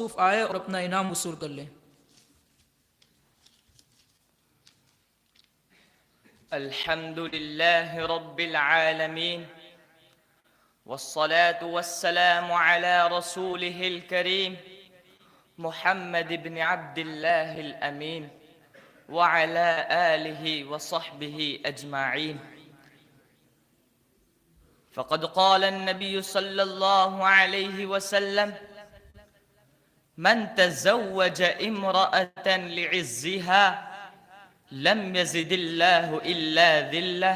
آئے اور اپنا انعام وصول کر لیں۔ الحمد لله رب العالمين والصلاة والسلام على رسوله الكريم محمد بن عبد الله الأمين وعلى آله وصحبه أجمعين. فقد قال النبي صلى الله عليه وسلم: من تزوج امرأة لعزها لم يزد الله إلا ذلة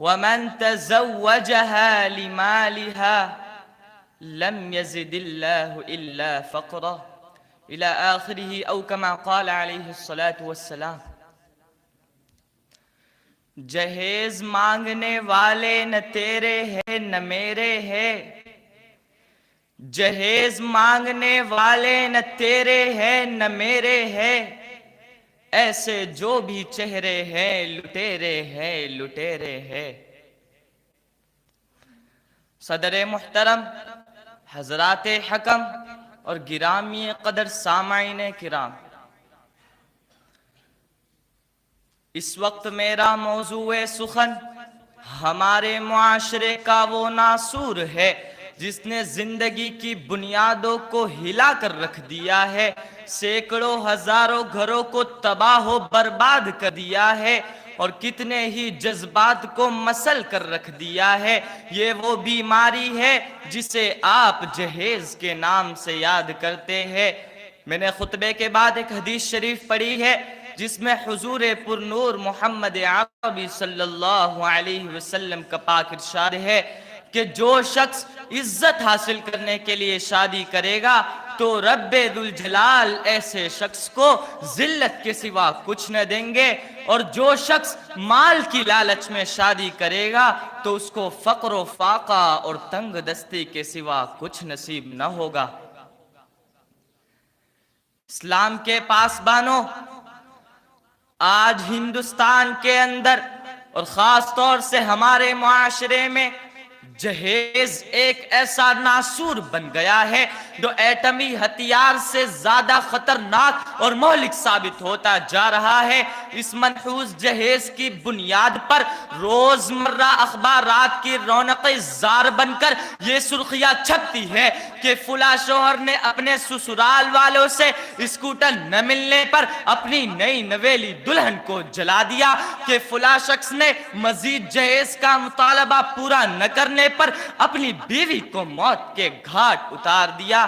ومن تزوجها لمالها لم يزد الله إلا فقرا إلى آخره أو كما قال عليه الصلاة والسلام. جہیز مانگنے والے نہ تیرے ہیں نہ میرے ہیں، جہیز مانگنے والے نہ تیرے ہیں نہ میرے ہیں، ایسے جو بھی چہرے ہیں لٹیرے ہیں لٹیرے ہیں. صدر محترم، حضرات حکم اور گرامی قدر سامعین کرام، اس وقت میرا موضوع سخن ہمارے معاشرے کا وہ ناسور ہے جس نے زندگی کی بنیادوں کو ہلا کر رکھ دیا ہے، سینکڑوں ہزاروں گھروں کو تباہ و برباد کر دیا ہے اور کتنے ہی جذبات کو مسل کر رکھ دیا ہے. یہ وہ بیماری ہے جسے آپ جہیز کے نام سے یاد کرتے ہیں. میں نے خطبے کے بعد ایک حدیث شریف پڑھی ہے جس میں حضور پر نور محمد عربی صلی اللہ علیہ وسلم کا پاک ارشاد ہے کہ جو شخص عزت حاصل کرنے کے لیے شادی کرے گا تو رب ذوالجلال ایسے شخص کو ذلت کے سوا کچھ نہ دیں گے، اور جو شخص مال کی لالچ میں شادی کرے گا تو اس کو فقر و فاقہ اور تنگ دستی کے سوا کچھ نصیب نہ ہوگا. اسلام کے پاسبانوں، آج ہندوستان کے اندر اور خاص طور سے ہمارے معاشرے میں جہیز ایک ایسا ناسور بن گیا ہے جو ایٹمی ہتھیار سے زیادہ خطرناک اور مہلک ثابت ہوتا جا رہا ہے. اس منحوس جہیز کی بنیاد پر روزمرہ اخبارات کی رونق زار بن کر یہ سرخیاں چھپتی ہے کہ فلاں شوہر نے اپنے سسرال والوں سے اسکوٹر نہ ملنے پر اپنی نئی نویلی دلہن کو جلا دیا، کہ فلاں شخص نے مزید جہیز کا مطالبہ پورا نہ کرنے پر اپنی بیوی کو موت کے گھاٹ اتار دیا.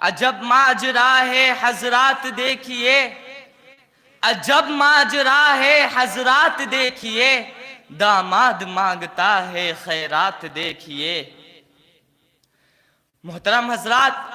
عجب ماجرا ہے حضرات دیکھیے، عجب ماجرا ہے حضرات دیکھیے، داماد مانگتا ہے خیرات دیکھیے. محترم حضرات،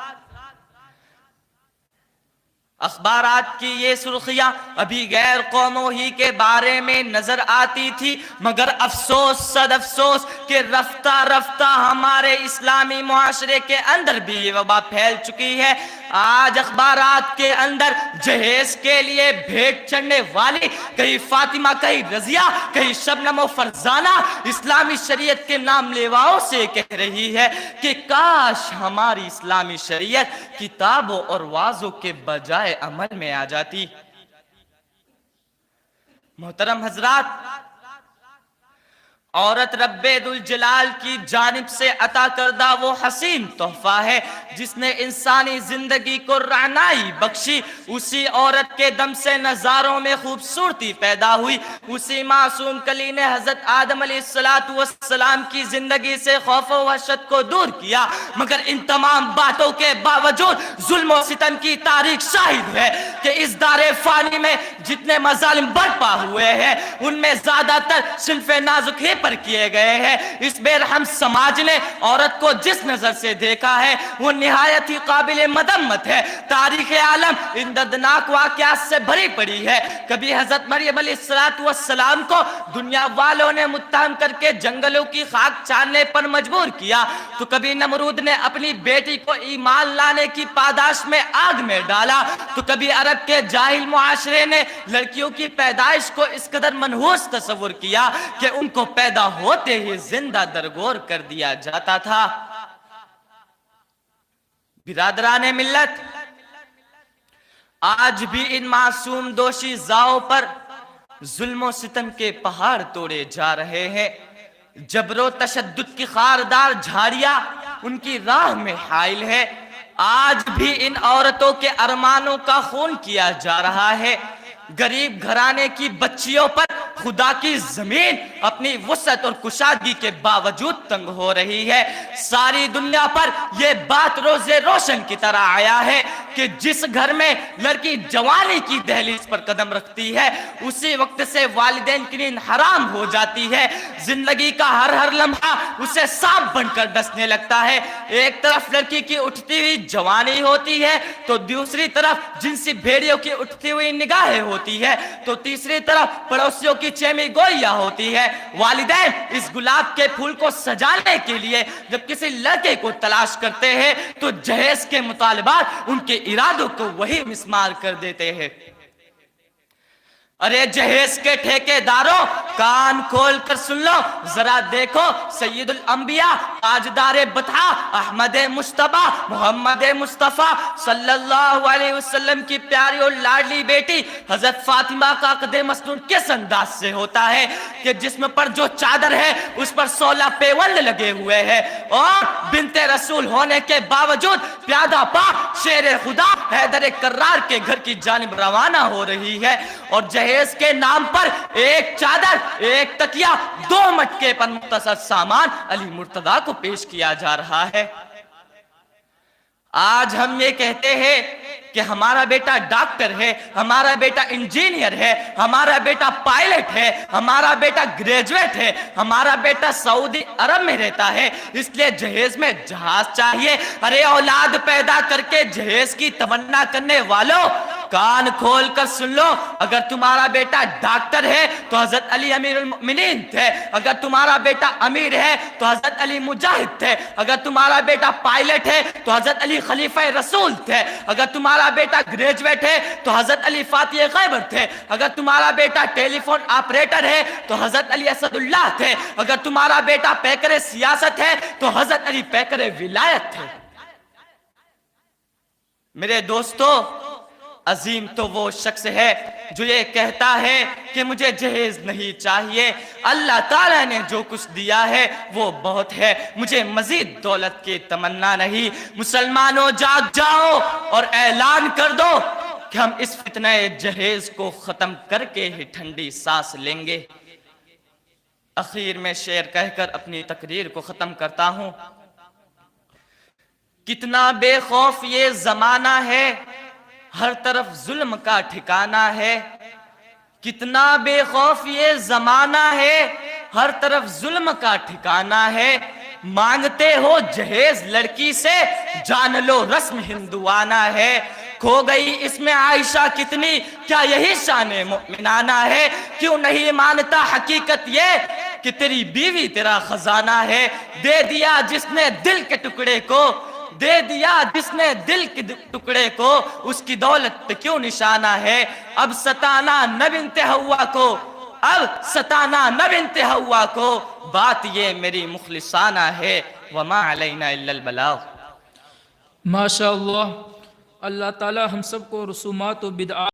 اخبارات کی یہ سرخیاں ابھی غیر قوموں ہی کے بارے میں نظر آتی تھی، مگر افسوس صد افسوس کہ رفتہ رفتہ ہمارے اسلامی معاشرے کے اندر بھی یہ وبا پھیل چکی ہے. آج اخبارات کے اندر جہیز کے لیے بھیٹ چڑھنے والی کہیں فاطمہ، کہیں رضیہ، کہیں شبنم و فرزانہ اسلامی شریعت کے نام لیواؤں سے کہہ رہی ہے کہ کاش ہماری اسلامی شریعت کتابوں اور وعظوں کے بجائے عمل میں آ جاتی. محترم حضرات، عورت رب ذوالجلال کی جانب سے عطا کردہ وہ حسین تحفہ ہے جس نے انسانی زندگی کو رعنائی بخشی. اسی عورت کے دم سے نظاروں میں خوبصورتی پیدا ہوئی، اسی معصوم کلی نے حضرت آدم علیہ السلام کی زندگی سے خوف و وحشت کو دور کیا. مگر ان تمام باتوں کے باوجود ظلم و ستم کی تاریخ شاہد ہے کہ اس دار فانی میں جتنے مظالم برپا ہوئے ہیں ان میں زیادہ تر صنف نازک ہی پر کیے گئے ہیں. اس بے رحم سماج نے عورت کو جس نظر سے دیکھا ہے وہ نہایت ہی قابل مذمت ہے. تاریخ عالم ان دردناک واقعات سے بھری پڑی ہے. کبھی حضرت مریم علیہ السلام کو دنیا والوں نے متہم کر کے جنگلوں کی خاک چاننے پر مجبور کیا، تو کبھی نمرود نے اپنی بیٹی کو ایمان لانے کی پاداش میں آگ میں ڈالا، تو کبھی عرب کے جاہل معاشرے نے لڑکیوں کی پیدائش کو اس قدر منحوس تصور کیا کہ ان کو پیدا ہوتے ہی زندہ درگور کر دیا جاتا تھا. برادران ملت، آج بھی ان معصوم دوشی زاؤں پر ظلم و ستم کے پہاڑ توڑے جا رہے ہیں. جبر و تشدد کی خاردار جھاڑیاں ان کی راہ میں حائل ہے. آج بھی ان عورتوں کے ارمانوں کا خون کیا جا رہا ہے. غریب گھرانے کی بچیوں پر خدا کی زمین اپنی وسعت اور کشادگی کے باوجود تنگ ہو رہی ہے. ساری دنیا پر یہ بات روز روشن کی طرح آیا ہے کہ جس گھر میں لڑکی جوانی کی دہلیز پر قدم رکھتی ہے اسی وقت سے والدین کی نیند حرام ہو جاتی ہے. زندگی کا ہر لمحہ اسے سانپ بن کر ڈسنے لگتا ہے. ایک طرف لڑکی کی اٹھتی ہوئی جوانی ہوتی ہے تو دوسری طرف جنسی بھیڑیوں کی اٹھتی ہوئی نگاہیں ہوتی ہے تو تیسری طرف پڑوسیوں کی چیمی گوئیاں ہوتی ہے. والدین اس گلاب کے پھول کو سجانے کے لیے جب کسی لڑکے کو تلاش کرتے ہیں تو جہیز کے مطالبات ان کے ارادوں کو وہی مسمار کر دیتے ہیں. ارے جہیز کے ٹھیکے داروں، کان کھول کر سن لو، ذرا دیکھو سید الانبیاء تاجدار بطحا احمد مصطفیٰ محمد مصطفیٰ صلی اللہ علیہ وسلم کی پیاری اور لاڈلی بیٹی حضرت فاطمہ کا عقد مسنون کس انداز سے ہوتا ہے کہ جسم پر جو چادر ہے اس پر 16 پیوند لگے ہوئے ہیں اور بنت رسول ہونے کے باوجود پیادہ پا شیر خدا حیدر کرار کے گھر کی جانب روانہ ہو رہی ہے. اور جہیز کے نام پر ایک چادر، ایک تکیہ، 2 مٹکے پر مختصر سامان علی مرتضیٰ کو پیش کیا جا رہا ہے. آج ہم یہ کہتے ہیں کہ ہمارا بیٹا ڈاکٹر ہے، ہمارا بیٹا انجینئر ہے، ہمارا بیٹا پائلٹ ہے، ہمارا بیٹا گریجویٹ ہے، ہمارا بیٹا سعودی عرب میں رہتا ہے اس لیے جہیز میں جہاز چاہیے. ارے اولاد پیدا کر کے جہیز کی تمنا کرنے والوں، کان کھول کر سن لو، اگر تمہارا بیٹا ڈاکٹر ہے تو حضرت علی امیر المؤمنین تھے، اگر تمہارا بیٹا امیر ہے تو حضرت علی مجاہد تھے، اگر تمہارا بیٹا پائلٹ ہے تو حضرت علی خلیفہ رسول تھے، اگر تمہارا بیٹا گریجویٹ ہے تو حضرت علی فاتح خیبر تھے، اگر تمہارا بیٹا ٹیلی فون آپریٹر ہے تو حضرت علی اسد اللہ تھے، اگر تمہارا بیٹا پیکر سیاست ہے تو حضرت علی پیکر ولایت تھے. میرے دوستو، عظیم تو وہ شخص ہے جو یہ کہتا ہے کہ مجھے جہیز نہیں چاہیے، اللہ تعالیٰ نے جو کچھ دیا ہے وہ بہت ہے، مجھے مزید دولت کی تمنا نہیں. مسلمانوں جاگ جاؤ اور اعلان کر دو کہ ہم اس فتنہ جہیز کو ختم کر کے ہی ٹھنڈی سانس لیں گے. اخیر میں شعر کہہ کر اپنی تقریر کو ختم کرتا ہوں. کتنا بے خوف یہ زمانہ ہے، ہر طرف ظلم کا ٹھکانہ ہے. کتنا بے خوف یہ زمانہ ہے، ہر طرف ظلم کا ٹھکانہ ہے. مانگتے ہو جہیز لڑکی سے، جان لو رسم ہندوانہ ہے. کھو گئی اس میں عائشہ کتنی، کیا یہی شان مؤمنانہ ہے؟ کیوں نہیں مانتا حقیقت یہ کہ تیری بیوی تیرا خزانہ ہے؟ دے دیا جس نے دل کے ٹکڑے کو، دے دیا جس نے دل کے ٹکڑے کو، اس کی دولت پہ کیوں نشانہ ہے؟ اب ستانا نہ بنت حوا کو، اب ستانا نہ بنت حوا کو، بات یہ میری مخلصانہ ہے. وما علینا الا البلاغ. ماشاءاللہ، اللہ تعالی ہم سب کو رسومات و بدعات